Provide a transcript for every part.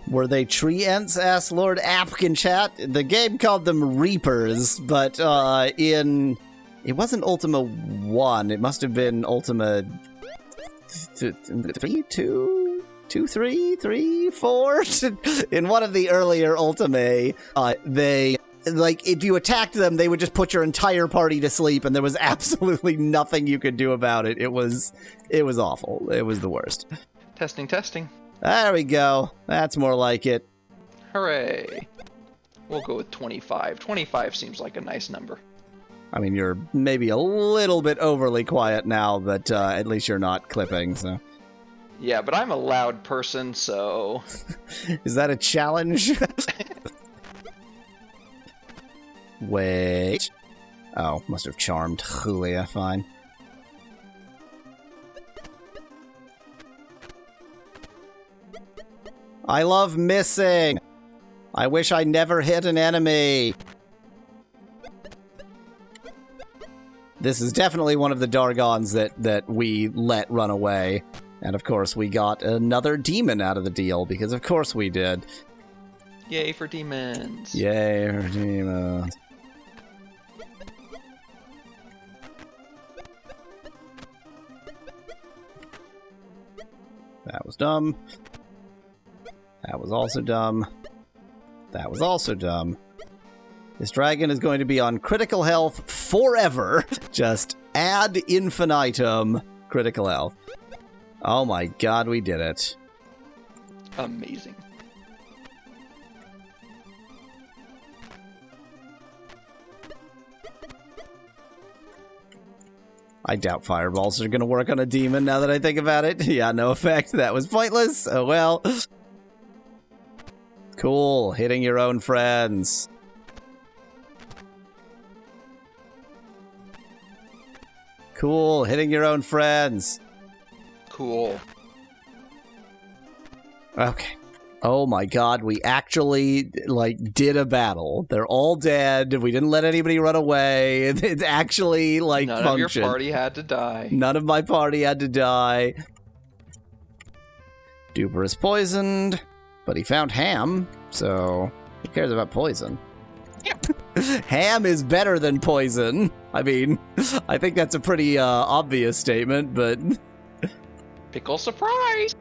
Were they tree ents? Asked Lord Apkin chat. The game called them Reapers, but it wasn't Ultima 1. It must have been Ultima 3, 2, 3, 3, 4. In one of the earlier Ultimae, they, like, if you attacked them, they would just put your entire party to sleep, and there was absolutely nothing you could do about it. It was awful. It was the worst. Testing, testing. There we go. That's more like it. Hooray. We'll go with 25. 25 seems like a nice number. I mean, you're maybe a little bit overly quiet now, but at least you're not clipping, so. Yeah, but I'm a loud person, so... Is that a challenge? Wait. Oh, must have charmed Julia. Fine. I love missing. I wish I never hit an enemy. This is definitely one of the Dargons that we let run away. And of course we got another demon out of the deal, because of course we did. Yay for demons. Yay for demons. That was dumb. That was also dumb. That was also dumb. This dragon is going to be on critical health forever. Just ad infinitum critical health. Oh my god, we did it. Amazing. I doubt fireballs are going to work on a demon now that I think about it. Yeah, no effect. That was pointless. Oh well. Cool. Hitting your own friends. Cool. Hitting your own friends. Cool. Okay. Oh my god, we actually, like, did a battle. They're all dead. We didn't let anybody run away. It's actually, like, None functioned. of your party had to die. None of my party had to die. Duper is poisoned, but he found Ham, so who cares about poison? Ham is better than poison. I mean, I think that's a pretty obvious statement, but... Pickle surprise!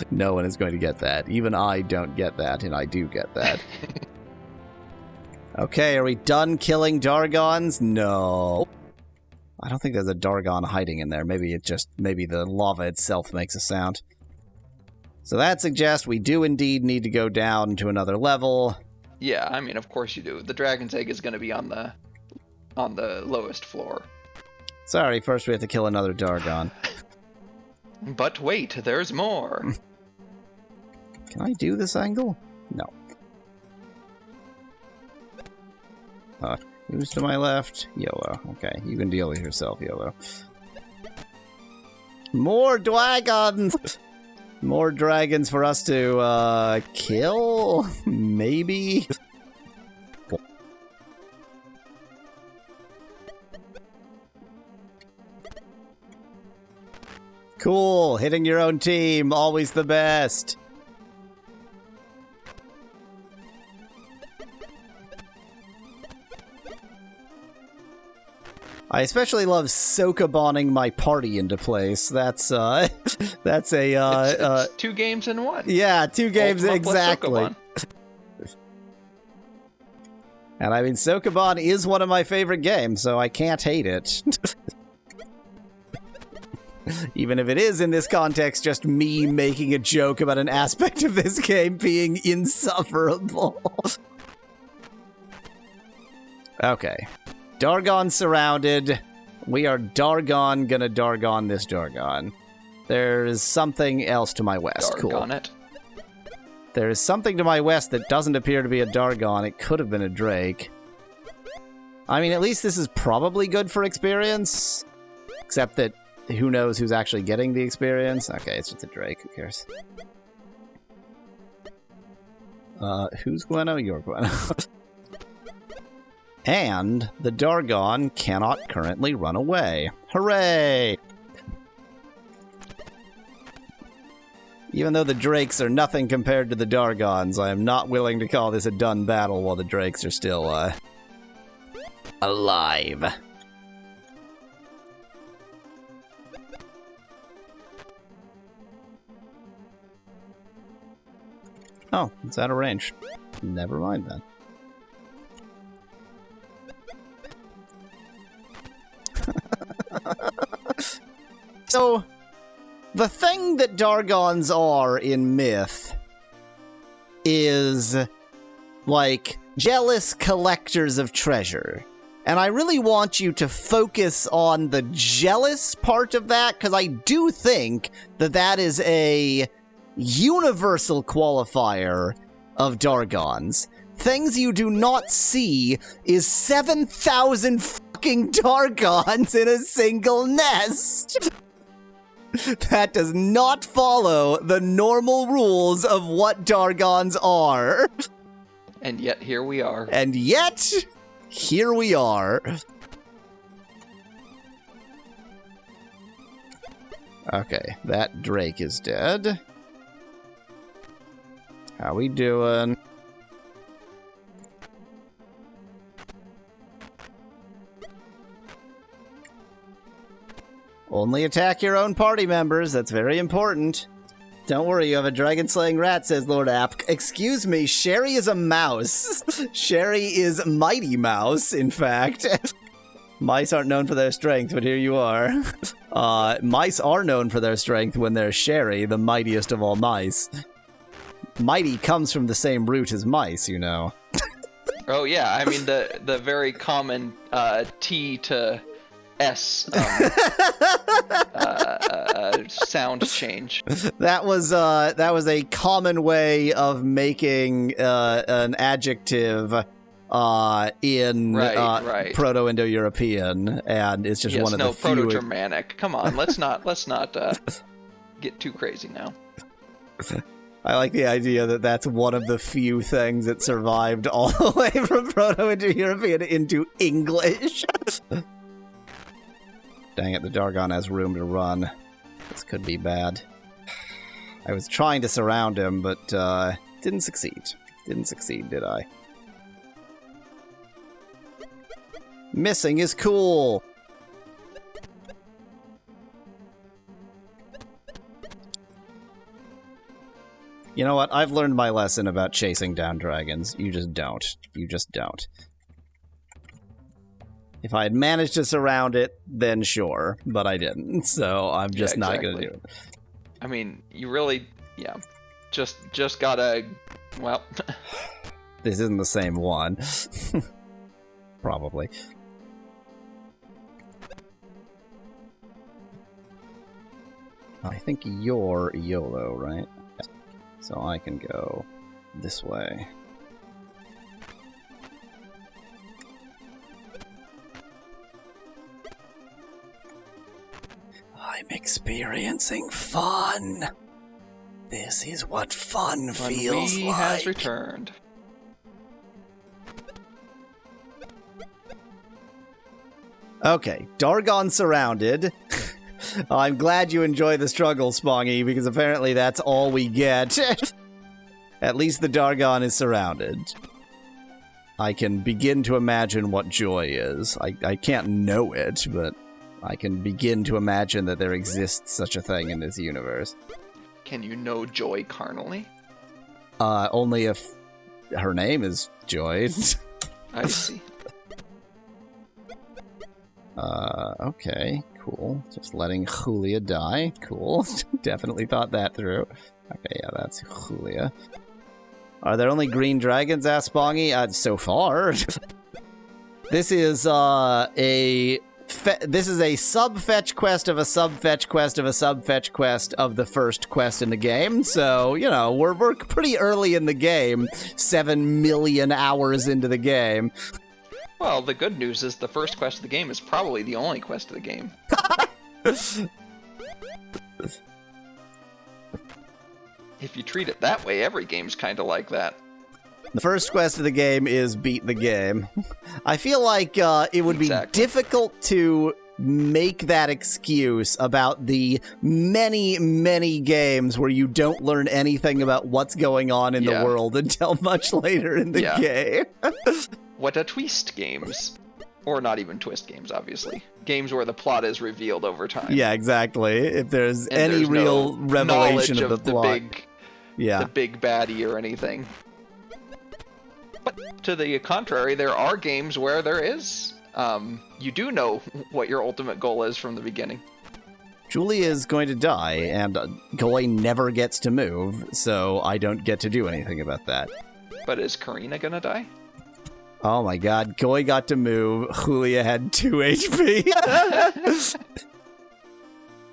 No one is going to get that. Even I don't get that, and I do get that. Okay, are we done killing Dargons? No. I don't think there's a Dargon hiding in there. Maybe the lava itself makes a sound. So that suggests we do indeed need to go down to another level. Yeah, I mean, of course you do. The dragon's egg is going to be on the lowest floor. Sorry, first we have to kill another Dargon. But wait, there's more. Can I do this angle? No. Who's to my left? YOLO. Okay, you can deal with yourself, YOLO. More dragons! More dragons for us to, kill? Maybe? Cool, hitting your own team, always the best. I especially love Sokaboning my party into place. That's that's a it's 2 games in 1. Yeah, 2 games Ultima exactly. And I mean, Sokobon is one of my favorite games, so I can't hate it. Even if it is, in this context, just me making a joke about an aspect of this game being insufferable. Okay. Dargon surrounded. We are Dargon gonna Dargon this Dargon. There's something else to my west. Dargon cool. It. There is something to my west that doesn't appear to be a Dargon. It could have been a Drake. I mean, at least this is probably good for experience. Except that who knows who's actually getting the experience? Okay, it's just a Drake. Who cares? Who's Gweno? You're Gweno. And the Dargon cannot currently run away. Hooray! Even though the drakes are nothing compared to the Dargons, I am not willing to call this a done battle while the drakes are still, alive. Oh, it's out of range. Never mind then. So, the thing that Dargons are in myth is, like, jealous collectors of treasure. And I really want you to focus on the jealous part of that, because I do think that that is a universal qualifier of Dargons. Things you do not see is 7,000 fucking Dargons in a single nest. That does not follow the normal rules of what Dargons are. And yet, here we are. And yet, here we are. Okay, that Drake is dead. How we doing? Only attack your own party members, that's very important. Don't worry, you have a dragon-slaying rat, says Lord App. Excuse me, Sherry is a mouse. Sherry is Mighty Mouse, in fact. Mice aren't known for their strength, but here you are. Mice are known for their strength when they're Sherry, the mightiest of all mice. Mighty comes from the same root as mice, you know. Oh yeah, I mean the very common T to S sound change. That was a common way of making an adjective in Proto-Indo-European, and it's just one of the few. Proto-Germanic. Come on, let's not get too crazy now. I like the idea that that's one of the few things that survived all the way from Proto-Indo-European into English. Dang it, the Dargon has room to run. This could be bad. I was trying to surround him, but didn't succeed. Didn't succeed, did I? Missing is cool! You know what? I've learned my lesson about chasing down dragons. You just don't. You just don't. If I had managed to surround it, then sure, but I didn't, so I'm just not gonna do it. I mean, you really, yeah, just gotta, well... This isn't the same one. Probably. I think you're YOLO, right? So I can go this way. I'm experiencing fun. This is what fun feels like. Has returned. Okay, Dargon surrounded. I'm glad you enjoy the struggle, Spongy, because apparently that's all we get. At least the Dargon is surrounded. I can begin to imagine what joy is. I can't know it, but I can begin to imagine that there exists such a thing in this universe. Can you know joy carnally? Only if her name is Joy. I see. Okay, cool. Just letting Julia die. Cool. Definitely thought that through. Okay, yeah, that's Julia. Are there only green dragons, asked Spongy? So far. This is this is a sub-fetch quest of a sub-fetch quest of a sub-fetch quest of the first quest in the game. So, you know, we're pretty early in the game. 7 million hours into the game. Well, the good news is the first quest of the game is probably the only quest of the game. If you treat it that way, every game's kind of like that. The first quest of the game is beat the game. I feel like it would be difficult to make that excuse about the many, many games where you don't learn anything about what's going on in the world until much later in the game. What a twist games. Or not even twist games, obviously. Games where the plot is revealed over time. Yeah, exactly. If there's any real revelation of the plot. The big baddie or anything. But to the contrary, there are games where there is. You do know what your ultimate goal is from the beginning. Julia is going to die, and Goy never gets to move, so I don't get to do anything about that. But is Karina gonna die? Oh my god, Goy got to move, Julia had 2 HP.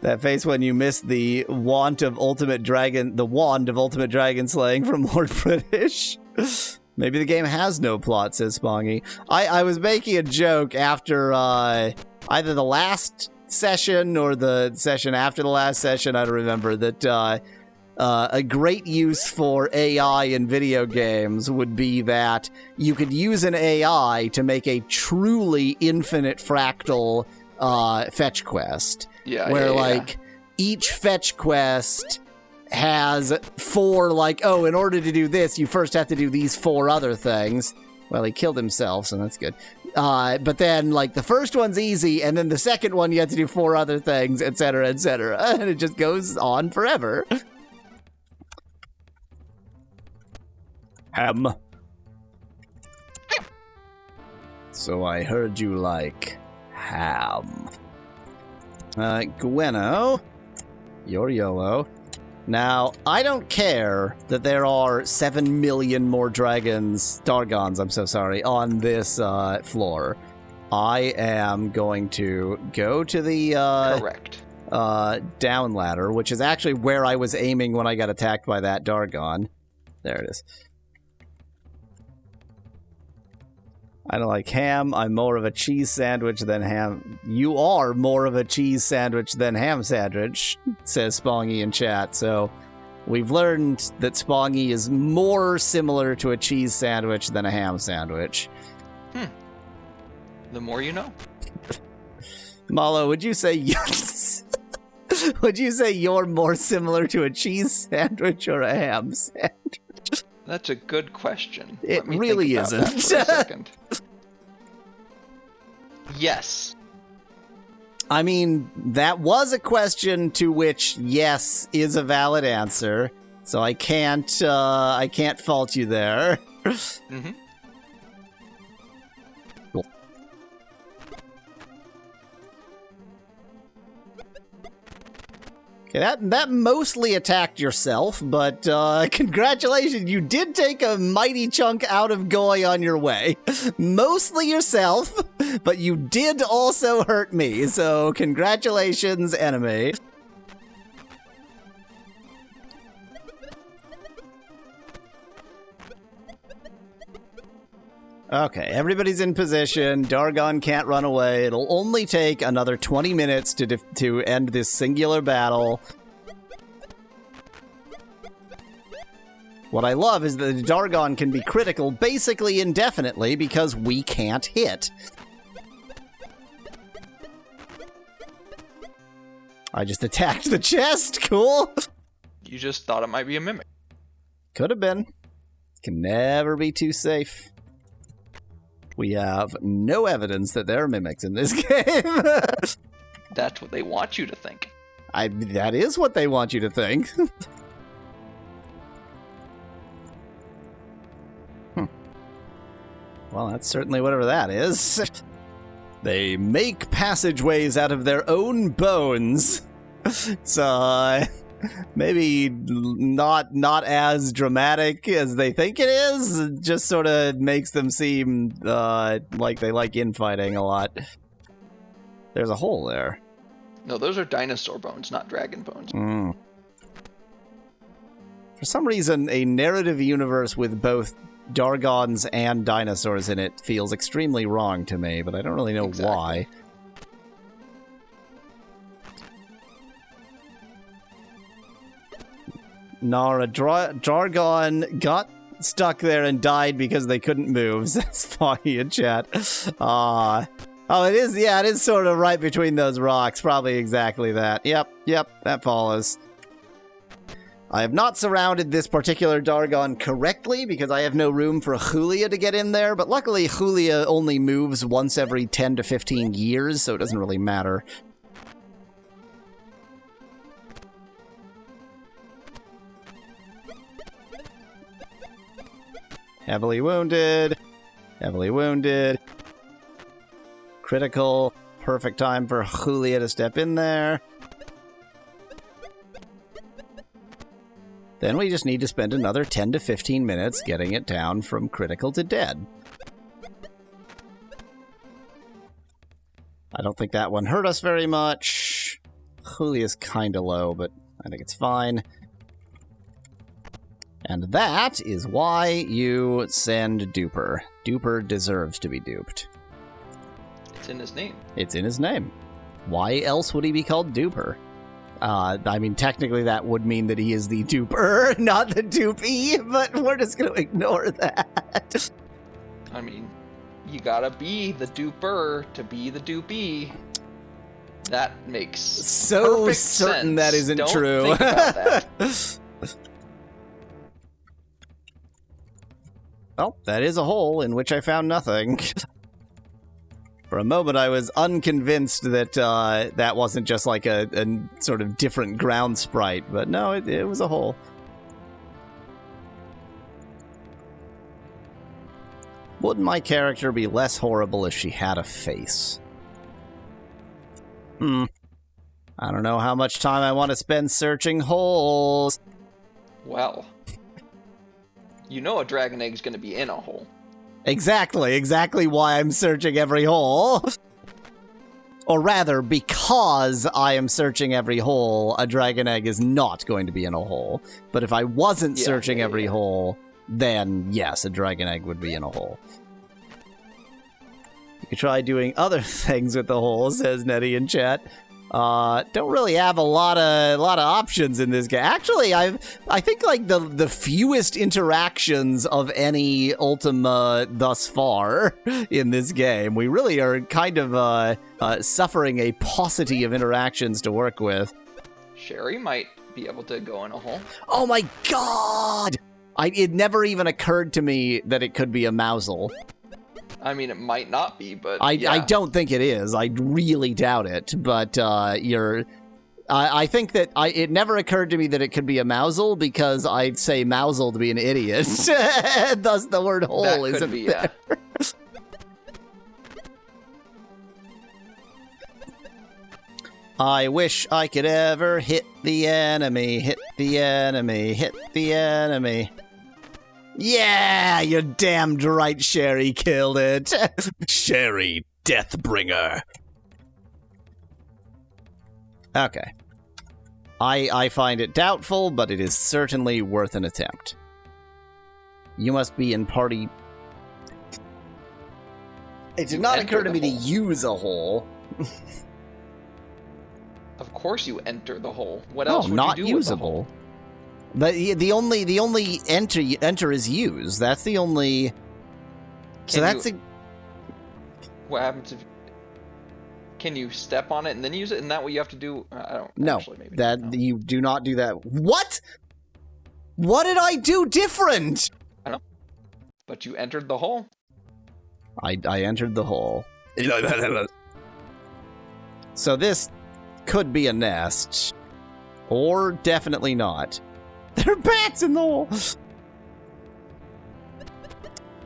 That face when you missed the wand of ultimate dragon slaying from Lord British. Maybe the game has no plot, says Spongy. I was making a joke after either the last session or the session after the last session, I don't remember, that a great use for AI in video games would be that you could use an AI to make a truly infinite fractal fetch quest. Each fetch quest has 4, in order to do this, you first have to do these 4 other things. Well, he killed himself, so that's good. But then, the first one's easy, and then the second one you have to do 4 other things, etc., etc. And it just goes on forever. Ham. So I heard you like ham. Gweno, you're YOLO. Now, I don't care that there are 7 million more Dargons, I'm so sorry, on this floor. I am going to go to the correct down ladder, which is actually where I was aiming when I got attacked by that Dargon. There it is. I don't like ham. I'm more of a cheese sandwich than ham. You are more of a cheese sandwich than ham sandwich, says Spongy in chat. So we've learned that Spongy is more similar to a cheese sandwich than a ham sandwich. The more you know. Mallow, would you say yes? Would you say you're more similar to a cheese sandwich or a ham sandwich? That's a good question. It really isn't. That for a second. Yes. I mean, that was a question to which yes is a valid answer, so I can't fault you there. Mm-hmm. Cool. Okay, that mostly attacked yourself, but congratulations, you did take a mighty chunk out of Goy on your way. Mostly yourself, but you did also hurt me, so congratulations, enemy. Okay, everybody's in position. Dargon can't run away. It'll only take another 20 minutes to end this singular battle. What I love is that the Dargon can be critical basically indefinitely because we can't hit. I just attacked the chest. Cool. You just thought it might be a mimic. Could have been. Can never be too safe. We have no evidence that there are mimics in this game. That's what they want you to think. That is what they want you to think. Well, that's certainly whatever that is. They make passageways out of their own bones. It's, maybe not as dramatic as they think it is. It just sort of makes them seem like they like infighting a lot. There's a hole there. No, those are dinosaur bones, not dragon bones. For some reason, a narrative universe with both Dargons and dinosaurs in it feels extremely wrong to me, but I don't really know why. Nara, Dargon got stuck there and died because they couldn't move, says Foggy in chat. Oh, it is, yeah, it is sort of right between those rocks. Probably exactly that. Yep, that follows. I have not surrounded this particular Dargon correctly because I have no room for Julia to get in there, but luckily Julia only moves once every 10 to 15 years, so it doesn't really matter. Heavily wounded. Heavily wounded. Critical. Perfect time for Julia to step in there. Then we just need to spend another 10 to 15 minutes getting it down from critical to dead. I don't think that one hurt us very much. Julia's kind of low, but I think it's fine. And that is why you send Duper. Duper deserves to be duped. It's in his name. It's in his name. Why else would he be called Duper? I mean, technically that would mean that he is the duper, not the dupey, but we're just going to ignore that. I mean, you gotta be the duper to be the dupey. That makes so perfect certain sense. that isn't Don't true. Think about that. Well, that is a hole in which I found nothing. For a moment, I was unconvinced that that wasn't just like a sort of different ground sprite, but no, it was a hole. Wouldn't my character be less horrible if she had a face? I don't know how much time I want to spend searching holes. Well, you know a dragon egg's gonna be in a hole. Exactly why I'm searching every hole. Or rather, because I am searching every hole, a dragon egg is not going to be in a hole. But if I wasn't searching every hole, then yes, a dragon egg would be in a hole. You could try doing other things with the hole, says Nettie in chat. Don't really have a lot of options in this game. Actually, I think like the fewest interactions of any Ultima thus far in this game. We really are kind of suffering a paucity of interactions to work with. Sherry might be able to go in a hole. Oh my god! It never even occurred to me that it could be a Mousel. I mean, it might not be, but I don't think it is. I really doubt it. But I think that it never occurred to me that it could be a Mousel because I'd say Mousel to be an idiot. Thus, the word hole that isn't could be, there. Yeah. I wish I could ever hit the enemy, hit the enemy, hit the enemy. Yeah, you're damned right, Sherry killed it. Sherry, Deathbringer. Okay. I find it doubtful, but it is certainly worth an attempt. You must be in party... It did not occur to me to use a hole. Of course you enter the hole. What else would not you do usable. with the hole? But the only enter is use. That's the only. What happens if? Can you step on it and then use it? Isn't that what you have to do? I don't. No, actually, maybe you do not do that. What? What did I do different? I don't know. But you entered the hole. I entered the hole. So this could be a nest, or definitely not. There are bats in the hole!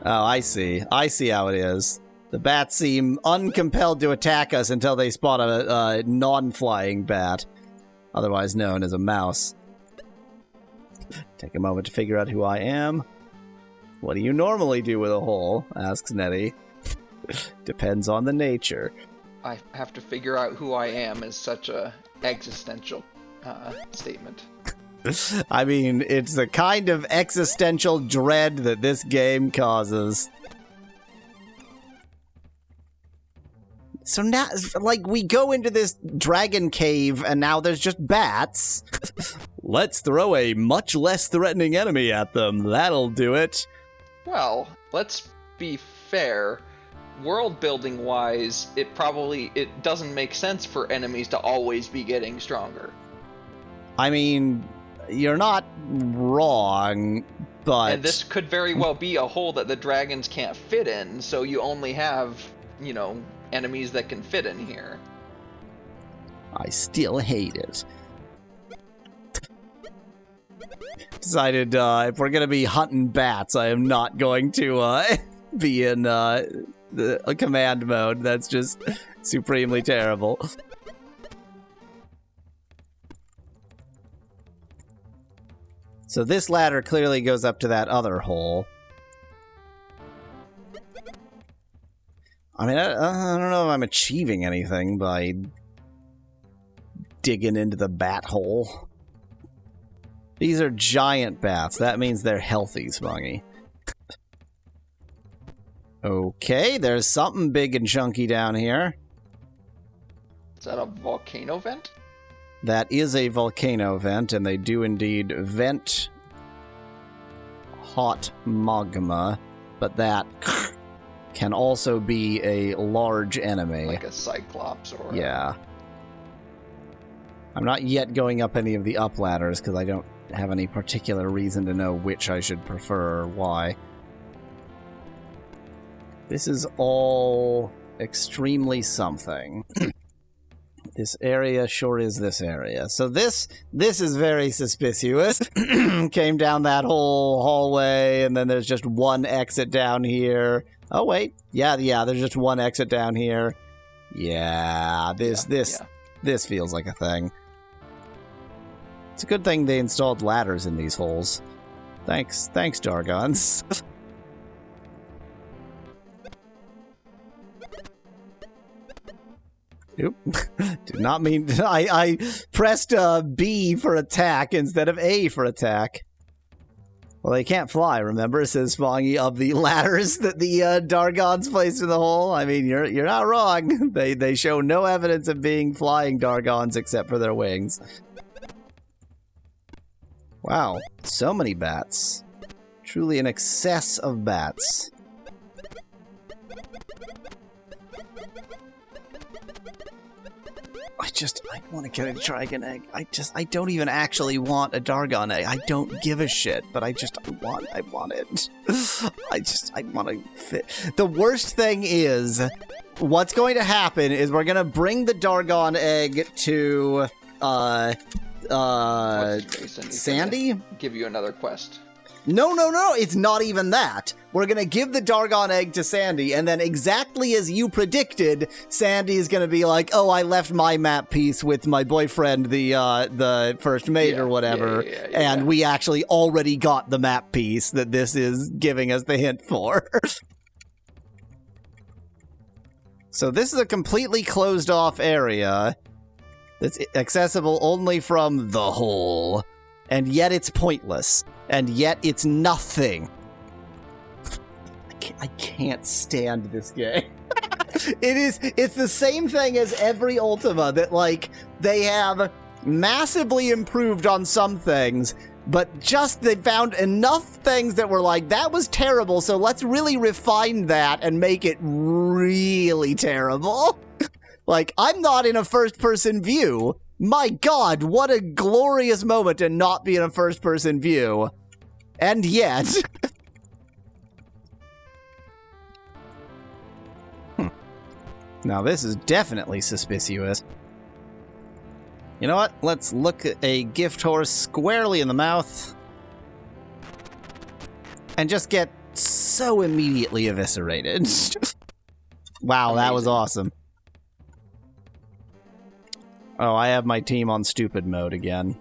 Oh, I see. I see how it is. The bats seem uncompelled to attack us until they spot a non-flying bat, otherwise known as a mouse. Take a moment to figure out who I am. What do you normally do with a hole? Asks Nettie. Depends on the nature. I have to figure out who I am is such a existential statement. I mean, it's the kind of existential dread that this game causes. So now, like, we go into this dragon cave, and now there's just bats. Let's throw a much less threatening enemy at them. That'll do it. Well, let's be fair. world building wise, it doesn't make sense for enemies to always be getting stronger. I mean, you're not wrong, but... And this could very well be a hole that the dragons can't fit in, so you only have, you know, enemies that can fit in here. I still hate it. Decided if we're gonna be hunting bats, I am not going to be in the command mode. That's just supremely terrible. So this ladder clearly goes up to that other hole. I mean, I don't know if I'm achieving anything by digging into the bat hole. These are giant bats. That means they're healthy, Spongy. Okay, there's something big and chunky down here. Is that a volcano vent? That is a volcano vent, and they do indeed vent hot magma, but that can also be a large enemy. Like a cyclops or... Yeah. I'm not yet going up any of the up ladders, because I don't have any particular reason to know which I should prefer or why. This is all extremely something. This area sure is this area. So this is very suspicious. Came down that whole hallway, and then there's just one exit down here. Oh, wait. Yeah, there's just one exit down here. Yeah, this feels like a thing. It's a good thing they installed ladders in these holes. Thanks, Dargons. Oop. Did not mean... I pressed B for attack instead of A for attack. Well, they can't fly, remember? Says Spongy, of the ladders that the Dargons placed in the hole. I mean, you're not wrong. They show no evidence of being flying Dargons except for their wings. Wow, so many bats. Truly an excess of bats. I want to get a dragon egg. I don't even actually want a Dargon egg. I don't give a shit, but I want it. I want to fit. The worst thing is, what's going to happen is we're going to bring the Dargon egg to, Sandy? Give you another quest. No, it's not even that. We're gonna give the Dargon egg to Sandy, and then exactly as you predicted, Sandy's gonna be like, oh, I left my map piece with my boyfriend, the first mate or whatever, and we actually already got the map piece that this is giving us the hint for. So this is a completely closed off area that's accessible only from the hole, and yet it's pointless. And yet it's nothing. I can't stand this game. It's the same thing as every Ultima, that, like, they have massively improved on some things, but just they found enough things that were like, that was terrible, so let's really refine that and make it really terrible. Like, I'm not in a first-person view. My God, what a glorious moment to not be in a first-person view. And yet... Now this is definitely suspicious. You know what? Let's look at a gift horse squarely in the mouth. And just get so immediately eviscerated. Wow, that was awesome. Oh, I have my team on stupid mode again.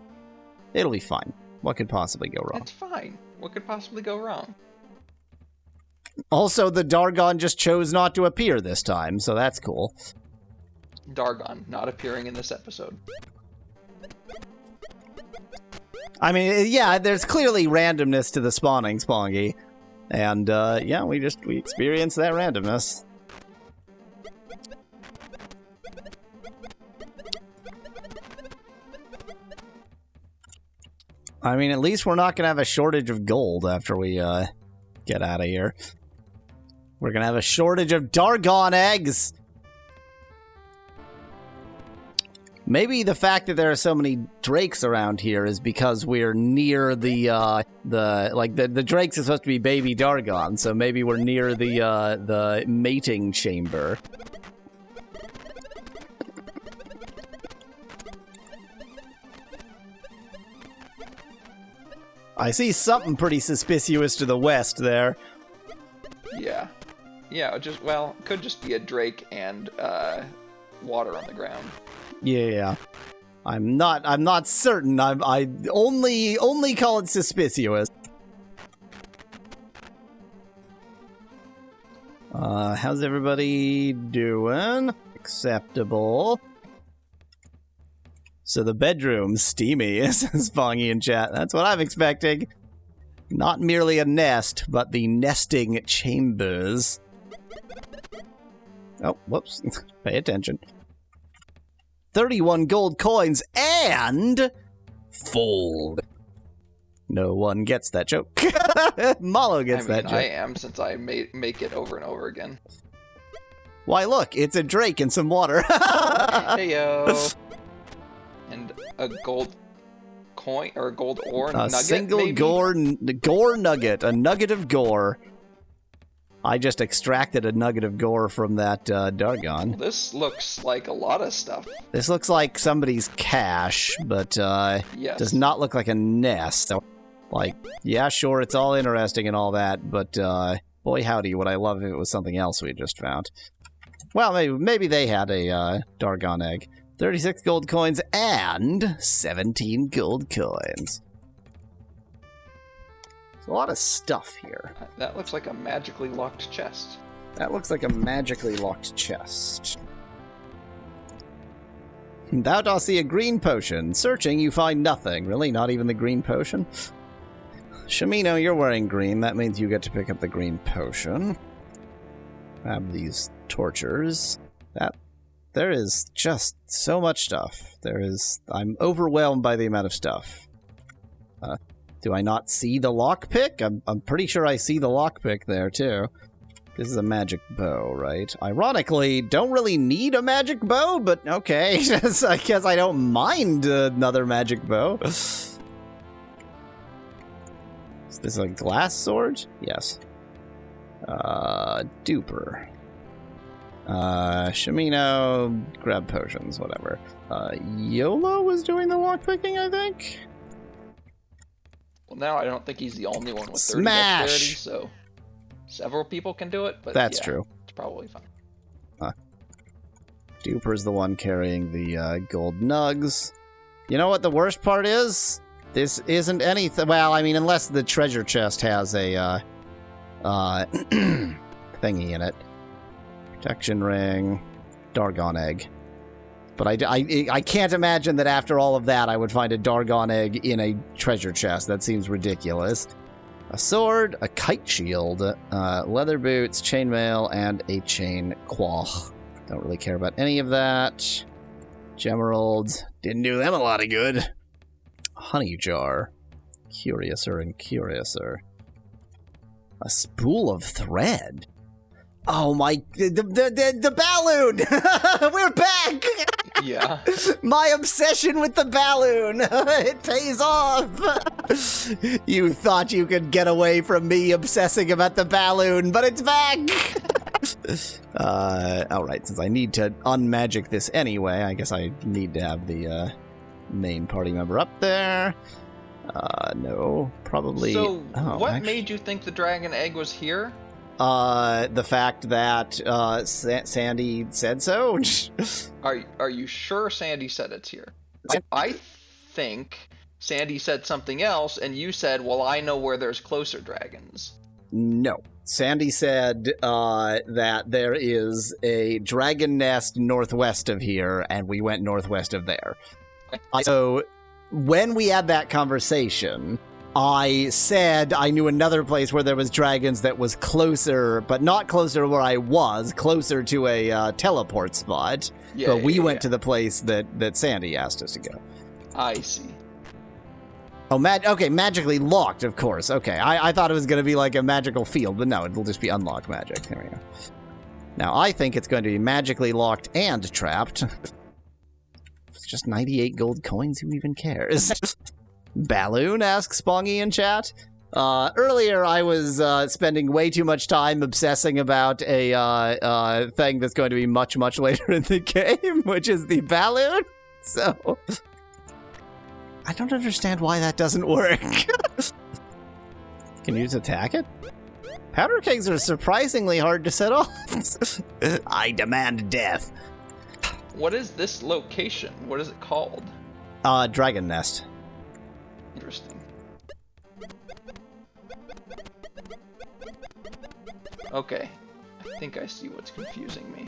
It'll be fine. What could possibly go wrong? It's fine. What could possibly go wrong? Also, the Dargon just chose not to appear this time, so that's cool. Dargon not appearing in this episode. I mean, yeah, there's clearly randomness to the spawning, Spongy. And, yeah, we experienced that randomness. I mean, at least we're not going to have a shortage of gold after we get out of here. We're gonna have a shortage of Dargon eggs. Maybe the fact that there are so many drakes around here is because we're near the drakes are supposed to be baby Dargon, so maybe we're near the mating chamber. I see something pretty suspicious to the west there. Yeah. Yeah, could just be a drake and water on the ground. Yeah. I'm not certain. I only call it suspicious. How's everybody doing? Acceptable. So the bedroom's steamy, says Bongy in chat. That's what I'm expecting. Not merely a nest, but the nesting chambers. Oh, whoops. Pay attention. 31 gold coins and fold. No one gets that joke. Mallow gets that joke. I am, since I make it over and over again. Why, look, it's a drake and some water. Heyo. And a gold coin, or a gold ore nugget, a single maybe? gore nugget, a nugget of gore. I just extracted a nugget of gore from that Dargon. This looks like a lot of stuff. This looks like somebody's cache, but yes. Does not look like a nest. So, like, yeah, sure, it's all interesting and all that, but boy howdy, would I love if it was something else we just found. Well, maybe they had a Dargon egg. 36 gold coins and 17 gold coins. There's a lot of stuff here. That looks like a magically locked chest. That looks like a magically locked chest. Thou dost see a green potion. Searching, you find nothing. Really? Not even the green potion? Shamino, you're wearing green. That means you get to pick up the green potion. Grab these tortures. There is just so much stuff. I'm overwhelmed by the amount of stuff. Do I not see the lockpick? I'm pretty sure I see the lockpick there, too. This is a magic bow, right? Ironically, don't really need a magic bow, but okay. I guess I don't mind another magic bow. Is this a glass sword? Yes. Duper. Shamino, grab potions, whatever. YOLO was doing the lockpicking, I think? Well, now I don't think he's the only one with 30 Smash! dexterity, so several people can do it, but that's yeah, true. It's probably fine. Duper's the one carrying the gold nugs. You know what the worst part is? This isn't anything. Well, I mean, unless the treasure chest has a thingy in it. Protection ring, Dargon egg. But I can't imagine that after all of that I would find a Dargon egg in a treasure chest. That seems ridiculous. A sword, a kite shield, leather boots, chainmail, and a chain quail. Don't really care about any of that. Gemeralds, didn't do them a lot of good. Honey jar, curiouser and curiouser. A spool of thread. Oh my, the balloon! We're back! Yeah. My obsession with the balloon! It pays off! You thought you could get away from me obsessing about the balloon, but it's back! Alright, since I need to unmagic this anyway, I guess I need to have the main party member up there. No, probably... So, what made you think the dragon egg was here? The fact that Sandy said so. Are you sure Sandy said it's here? I think Sandy said something else, and you said, well, I know where there's closer dragons. No. Sandy said that there is a dragon nest northwest of here, and we went northwest of there. So when we had that conversation, I said I knew another place where there was dragons that was closer, but not closer to where I was, closer to a teleport spot. Yeah, but we went to the place that Sandy asked us to go. I see. Oh, okay, magically locked, of course. Okay, I thought it was going to be like a magical field, but no, it'll just be unlocked magic. There we go. Now, I think it's going to be magically locked and trapped. It's just 98 gold coins, who even cares? Balloon, asks Spongy in chat. Earlier, I was spending way too much time obsessing about a thing that's going to be much, much later in the game, which is the balloon. So, I don't understand why that doesn't work. Can you just attack it? Powder kegs are surprisingly hard to set off. I demand death. What is this location? What is it called? Dragon Nest. Interesting. Okay. I think I see what's confusing me.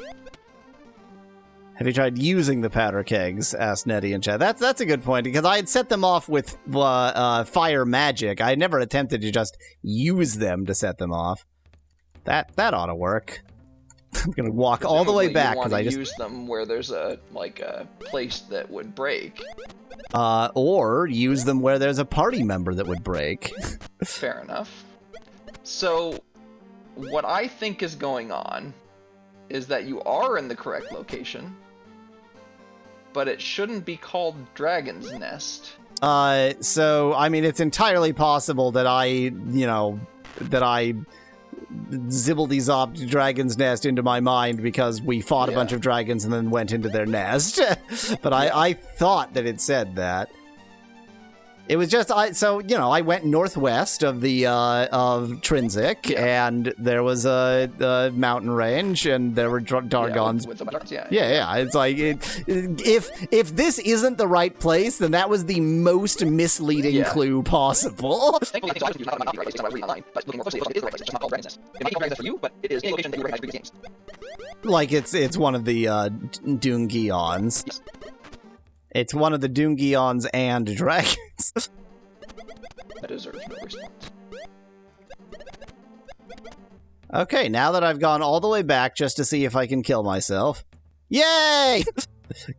Have you tried using the powder kegs? Asked Nettie in chat. That's a good point, because I had set them off with fire magic. I never attempted to just use them to set them off. That ought to work. I'm gonna walk all the way back because I just use them where there's a place that would break. Or use them where there's a party member that would break. Fair enough. So, what I think is going on is that you are in the correct location, but it shouldn't be called Dragon's Nest. So, I mean, it's entirely possible that I zibbledy-zopped Dragon's Nest into my mind because we fought a bunch of dragons and then went into their nest. But I thought that it said that. It was just, I went northwest of the, of Trinsic, and there was a mountain range, and there were Dargons. Yeah. It's like, if this isn't the right place, then that was the most misleading clue possible. Like, it's one of the, Dungions. It's one of the Dungions and dragons. That deserves no response. Okay, now that I've gone all the way back just to see if I can kill myself. Yay!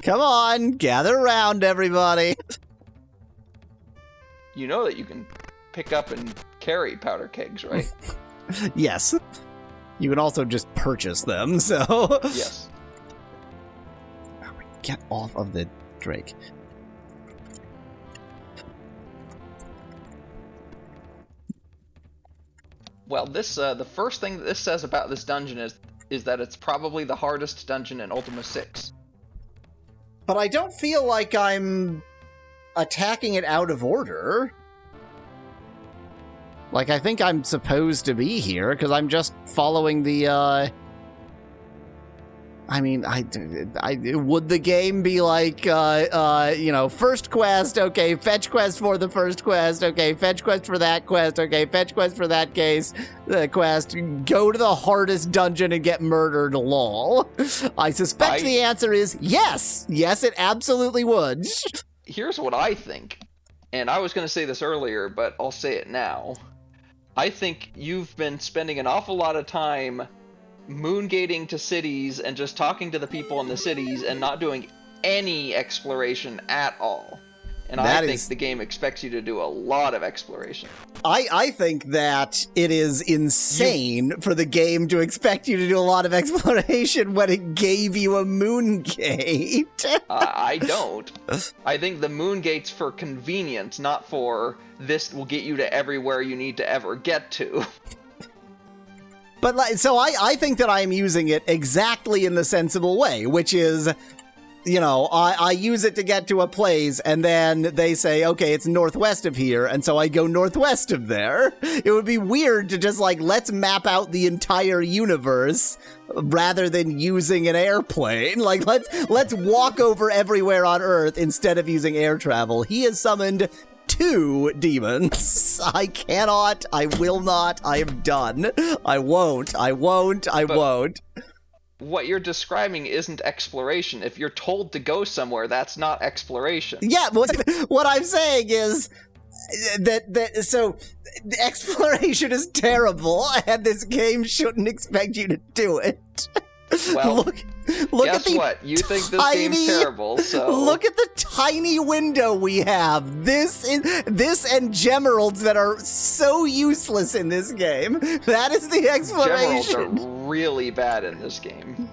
Come on, gather around, everybody. You know that you can pick up and carry powder kegs, right? Yes. You can also just purchase them, so... Yes. Get off of the Drake. Well, this the first thing that this says about this dungeon is that it's probably the hardest dungeon in Ultima 6. But I don't feel like I'm attacking it out of order. Like, I think I'm supposed to be here, because I'm just following the, I mean, would the game be like, first quest, okay, fetch quest for the first quest, okay, fetch quest for that quest, okay, fetch quest for that quest, go to the hardest dungeon and get murdered, lol. I suspect the answer is yes. Yes, it absolutely would. Here's what I think, and I was going to say this earlier, but I'll say it now. I think you've been spending an awful lot of time moongating to cities and just talking to the people in the cities and not doing any exploration at all. And I think the game expects you to do a lot of exploration. I think that it is insane for the game to expect you to do a lot of exploration when it gave you a moon gate. I don't. I think the moon gate's for convenience, not for this will get you to everywhere you need to ever get to. But so I think that I am using it exactly in the sensible way, which is, I use it to get to a place, and then they say, okay, it's northwest of here, and so I go northwest of there. It would be weird to just, let's map out the entire universe rather than using an airplane. Like, let's walk over everywhere on Earth instead of using air travel. He has summoned 2 demons. I cannot, I will not, I am done. I won't. What you're describing isn't exploration. If you're told to go somewhere, that's not exploration. Yeah, what I'm saying is so exploration is terrible, and this game shouldn't expect you to do it. Well, look guess at the what? You think this game's terrible, so... Look at the tiny window we have. This and gemeralds that are so useless in this game. That is the explanation. Gemeralds are really bad in this game.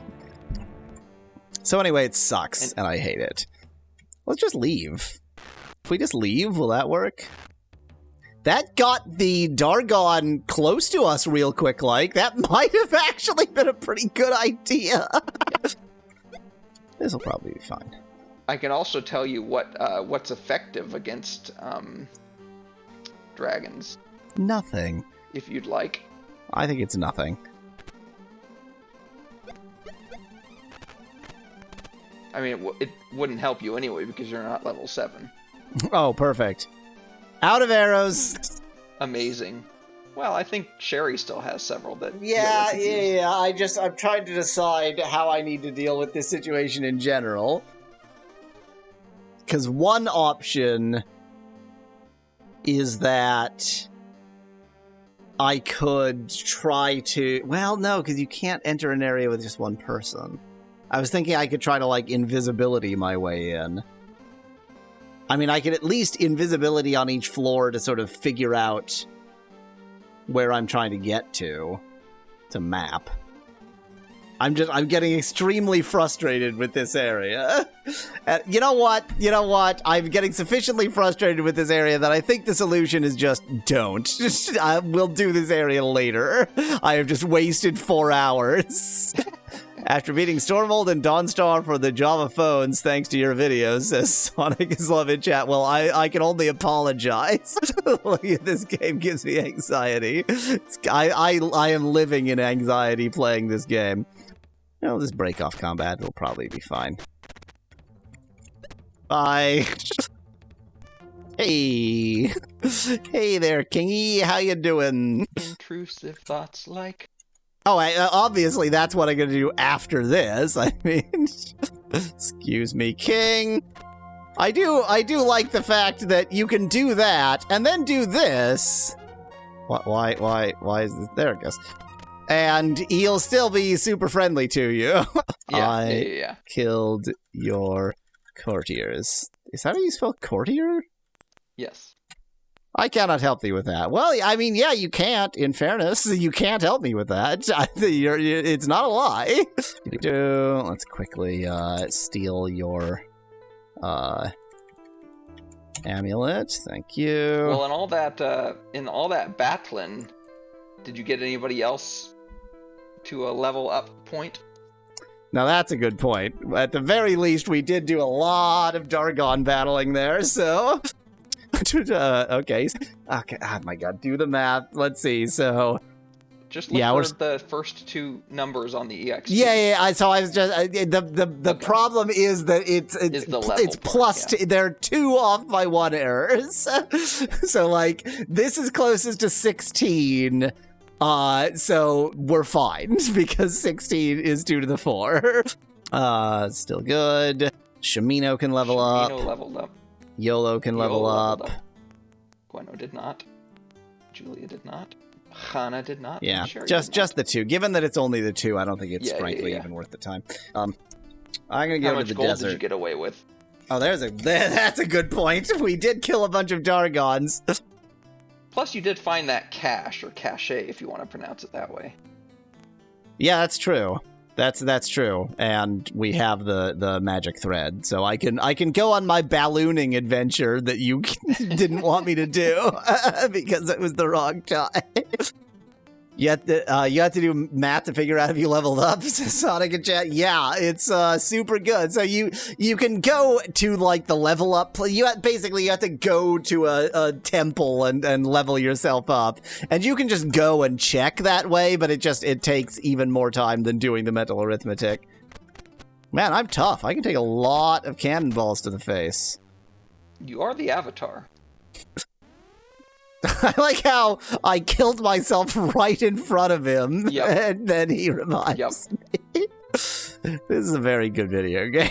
So anyway, it sucks, and I hate it. Let's just leave. If we just leave, will that work? That got the Dargon close to us real quick, like. That might have actually been a pretty good idea. This will probably be fine. I can also tell you what's effective against dragons. Nothing. If you'd like. I think it's nothing. I mean, it wouldn't help you anyway because you're not level 7. Oh, perfect. Out of arrows. Amazing. Well, I think Sherry still has several that... Yeah. I'm trying to decide how I need to deal with this situation in general. Because one option is that I could try to... Well, no, because you can't enter an area with just one person. I was thinking I could try to, like, invisibility my way in. I mean, I could at least invisibility on each floor to sort of figure out where I'm trying to get to map. I'm getting extremely frustrated with this area. You know what? I'm getting sufficiently frustrated with this area that I think the solution is just don't. We'll do this area later. I have just wasted 4 hours. After beating Stormhold and Dawnstar for the Java phones, thanks to your videos, says Sonic is love in chat. Well, I can only apologize. This game gives me anxiety. I am living in anxiety playing this game. I'll just break off combat. It'll probably be fine. Bye. Hey. Hey there, Kingy. How you doing? Intrusive thoughts like... Oh, obviously that's what I'm going to do after this. I mean, excuse me, King. I do like the fact that you can do that and then do this. Why is this? There it goes. And he'll still be super friendly to you. Yeah. Killed your courtiers. Is that how you spell courtier? Yes. I cannot help thee with that. Well, I mean, yeah, you can't, in fairness. You can't help me with that. It's not a lie. Let's quickly steal your amulet. Thank you. Well, in all that battling, did you get anybody else to a level up point? Now that's a good point. At the very least, we did do a lot of Dargon battling there, so... okay. Oh my god, do the math. Let's see, so... Just look for the first 2 numbers on the EXP. Yeah, so I was just... the problem is that it's plus... Yeah. They're 2 off by 1 error. So, like, this is closest to 16... so we're fine, because 16 is 2 to the 4. Still good. Shamino can level up. Shamino leveled up. YOLO can level up. Gweno did not. Julia did not. Hana did not. Yeah, just the 2. Given that it's only the 2, I don't think it's frankly even worth the time. I'm gonna go to the desert. How much gold did you get away with? Oh, that's a good point. We did kill a bunch of Dargons. Plus, you did find that cache, or cache, if you want to pronounce it that way. Yeah, that's true. That's true. And we have the magic thread, so I can go on my ballooning adventure that you didn't want me to do because it was the wrong time. You have to do math to figure out if you leveled up, Sonic and chat. Yeah, it's super good. So you can go to like the level up. You have to go to a temple and level yourself up, and you can just go and check that way. But it takes even more time than doing the mental arithmetic. Man, I'm tough. I can take a lot of cannonballs to the face. You are the Avatar. I like how I killed myself right in front of him, and then he revives me. This is a very good video game.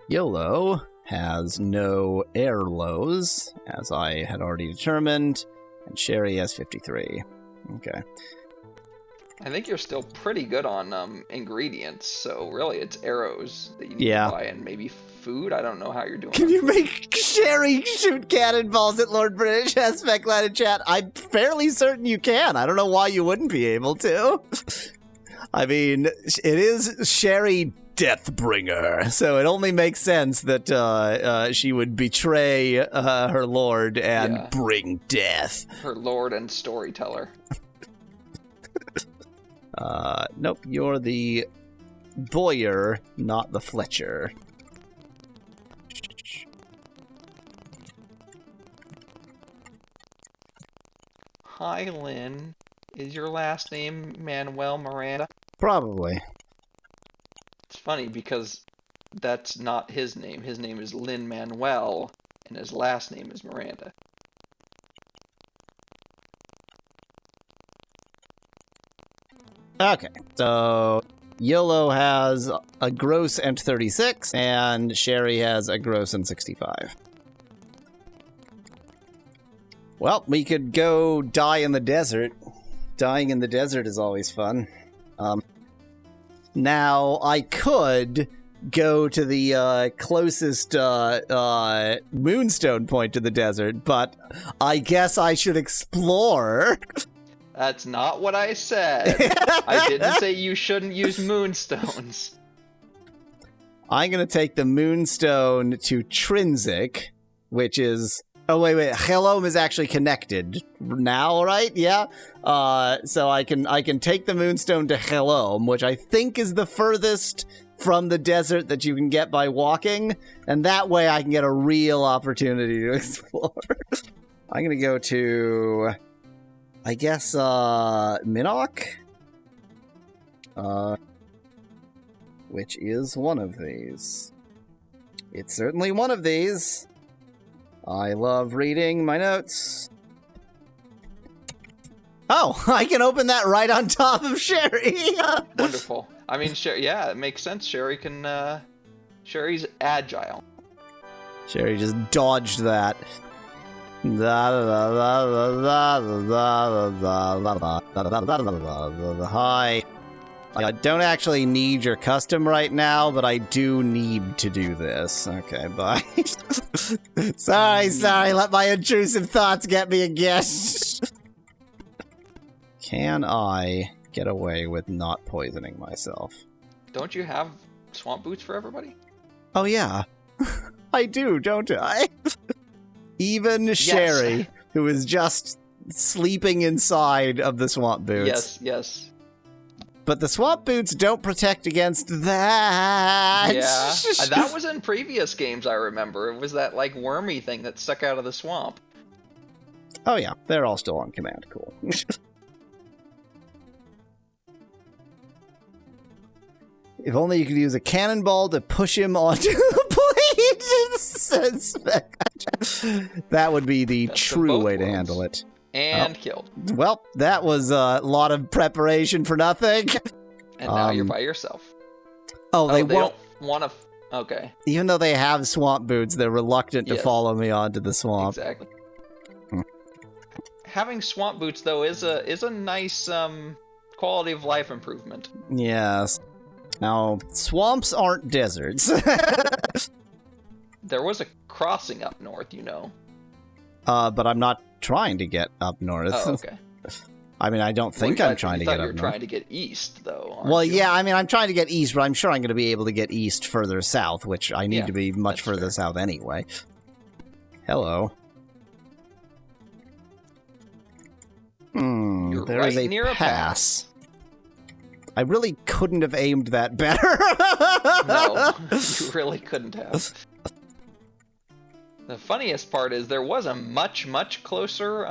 YOLO has no air lows, as I had already determined, and Sherry has 53. Okay. I think you're still pretty good on ingredients, so really it's arrows that you need Yeah. to buy and maybe food. I don't know how you're doing. Can on you food. make Sherry shoot cannonballs at Lord British? Has Speclat in chat. I'm fairly certain you can. I don't know why you wouldn't be able to. I mean, it is Sherry Deathbringer, so it only makes sense that she would betray her lord and bring death. Her lord and storyteller. Nope, you're the Boyer, not the Fletcher. Hi, Lynn. Is your last name Manuel Miranda? Probably. It's funny because that's not his name. His name is Lin Manuel, and his last name is Miranda. Okay, so YOLO has a gross and 36, and Sherry has a gross and 65. Well, we could go die in the desert. Dying in the desert is always fun. Now, I could go to the closest moonstone point to the desert, but I guess I should explore. That's not what I said. I didn't say you shouldn't use moonstones. I'm going to take the moonstone to Trinsic, which is... Oh, wait. Helom is actually connected now, right? Yeah. So I can take the moonstone to Helom, which I think is the furthest from the desert that you can get by walking, and that way I can get a real opportunity to explore. I'm going to go to... I guess, Minnock? Which is one of these. It's certainly one of these. I love reading my notes. Oh, I can open that right on top of Sherry! Wonderful. I mean, yeah, it makes sense. Sherry's agile. Sherry just dodged that. Hi. I don't actually need your custom right now, but I do need to do this. Okay, bye. Sorry, let my intrusive thoughts get me again. Can I get away with not poisoning myself? Don't you have swamp boots for everybody? Oh, yeah. I do, don't I? Even Sherry, who is just sleeping inside of the swamp boots. Yes. But the swamp boots don't protect against that. Yeah, that was in previous games, I remember. It was that, like, wormy thing that stuck out of the swamp. Oh, yeah. They're all still on command. Cool. If only you could use a cannonball to push him onto the plate. That would be the true way to handle it. And killed. Well, that was a lot of preparation for nothing. And now you're by yourself. Oh, they won't want to... Okay. Even though they have swamp boots, they're reluctant to follow me onto the swamp. Exactly. Having swamp boots, though, is a nice quality of life improvement. Yes. Now, swamps aren't deserts. There was a crossing up north, you know. But I'm not trying to get up north. Oh, okay. I mean, I don't think I'm trying to get up north. You're trying to get east, though. Well, yeah, I mean, I'm trying to get east, but I'm sure I'm going to be able to get east further south, which I need to be much further south anyway. Hello. You're there right is a near pass. I really couldn't have aimed that better. No, you really couldn't have. The funniest part is there was a much, much closer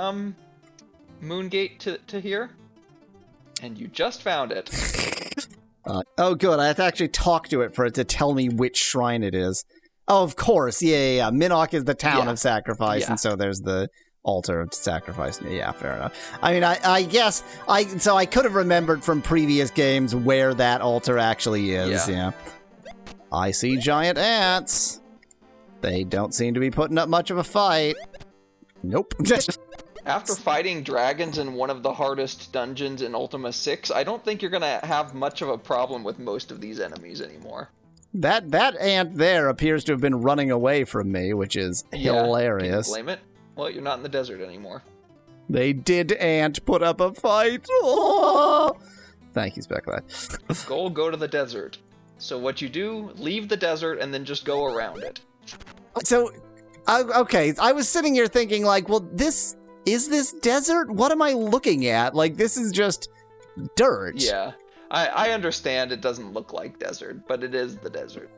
moon gate to here, and you just found it. Oh, good. I have to actually talk to it for it to tell me which shrine it is. Oh, of course. Yeah. Minnock is the town of sacrifice, and so there's the altar of sacrifice. Yeah, fair enough. I mean, I guess I could have remembered from previous games where that altar actually is. Yeah. I see giant ants. They don't seem to be putting up much of a fight. Nope. After fighting dragons in one of the hardest dungeons in Ultima 6, I don't think you're gonna have much of a problem with most of these enemies anymore. That ant there appears to have been running away from me, which is hilarious. Can you blame it? Well, you're not in the desert anymore. They did ant put up a fight. Oh! Thank you, Speculate. Go to the desert. So what you do, leave the desert and then just go around it. So, okay, I was sitting here thinking, like, well, is this desert? What am I looking at? Like, this is just dirt. Yeah, I understand it doesn't look like desert, but it is the desert.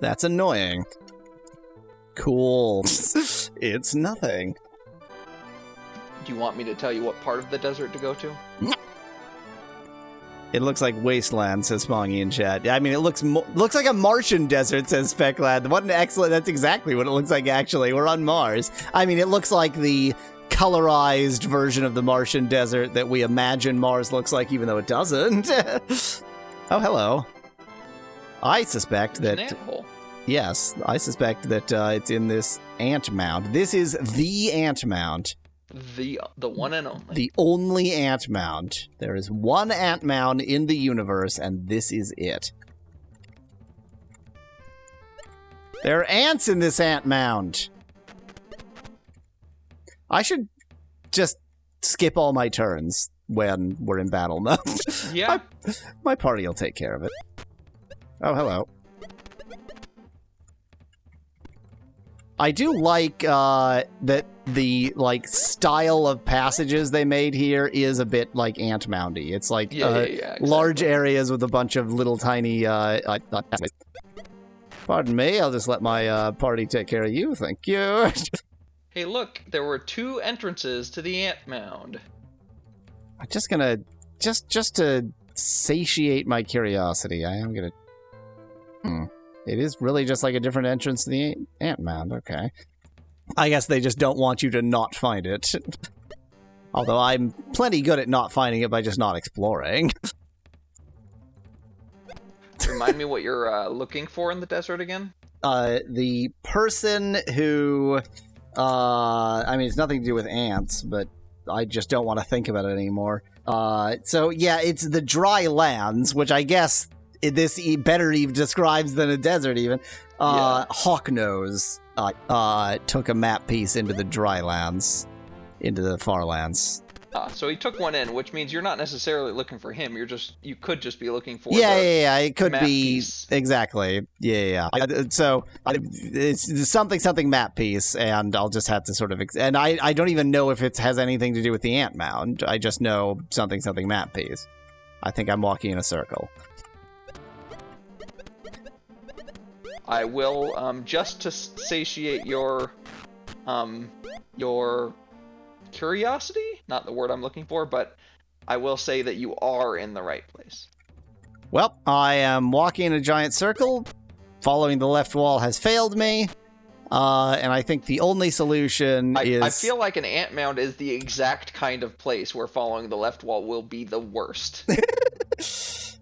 That's annoying. Cool. It's nothing. Do you want me to tell you what part of the desert to go to? It looks like wasteland, says Spongy in chat. I mean, it looks like a Martian desert, says Speclad. What an excellent... That's exactly what it looks like, actually. We're on Mars. I mean, it looks like the colorized version of the Martian desert that we imagine Mars looks like, even though it doesn't. Oh, hello. I suspect that... An ant-hole. Yes, I suspect that it's in this ant mound. This is the ant mound. The one and only. The only ant mound. There is one ant mound in the universe, and this is it. There are ants in this ant mound. I should just skip all my turns when we're in battle mode. Yeah. My party will take care of it. Oh, hello. I do like that the style of passages they made here is a bit like ant moundy. It's like exactly. Large areas with a bunch of little tiny. Pardon me, I'll just let my party take care of you. Thank you. Hey, look, there were 2 entrances to the ant mound. I'm just gonna just to satiate my curiosity. I am gonna. It is really just like a different entrance to the ant mound. Okay. I guess they just don't want you to not find it. Although I'm plenty good at not finding it by just not exploring. Remind me what you're looking for in the desert again? The person who... I mean, it's nothing to do with ants, but I just don't want to think about it anymore. So, yeah, it's the dry lands, which I guess... this better even describes than a desert even. Hawknose took a map piece into the dry lands, into the far lands. So he took one in, which means you're not necessarily looking for him. You could just be looking for yeah. It could map be piece. Exactly. Yeah. It's something map piece, and I'll just have to sort of. And I don't even know if it has anything to do with the ant mound. I just know something map piece. I think I'm walking in a circle. I will, just to satiate your curiosity, not the word I'm looking for, but I will say that you are in the right place. Well, I am walking in a giant circle. Following the left wall has failed me. And I think the only solution is... I feel like an ant mound is the exact kind of place where following the left wall will be the worst.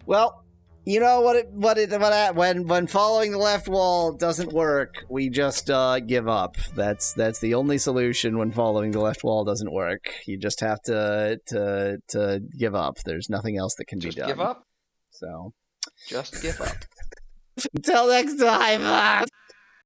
Well... You know when following the left wall doesn't work, we just give up. That's the only solution when following the left wall doesn't work. You just have to give up. There's nothing else that can be done. Just give up? So Just give up. until next time.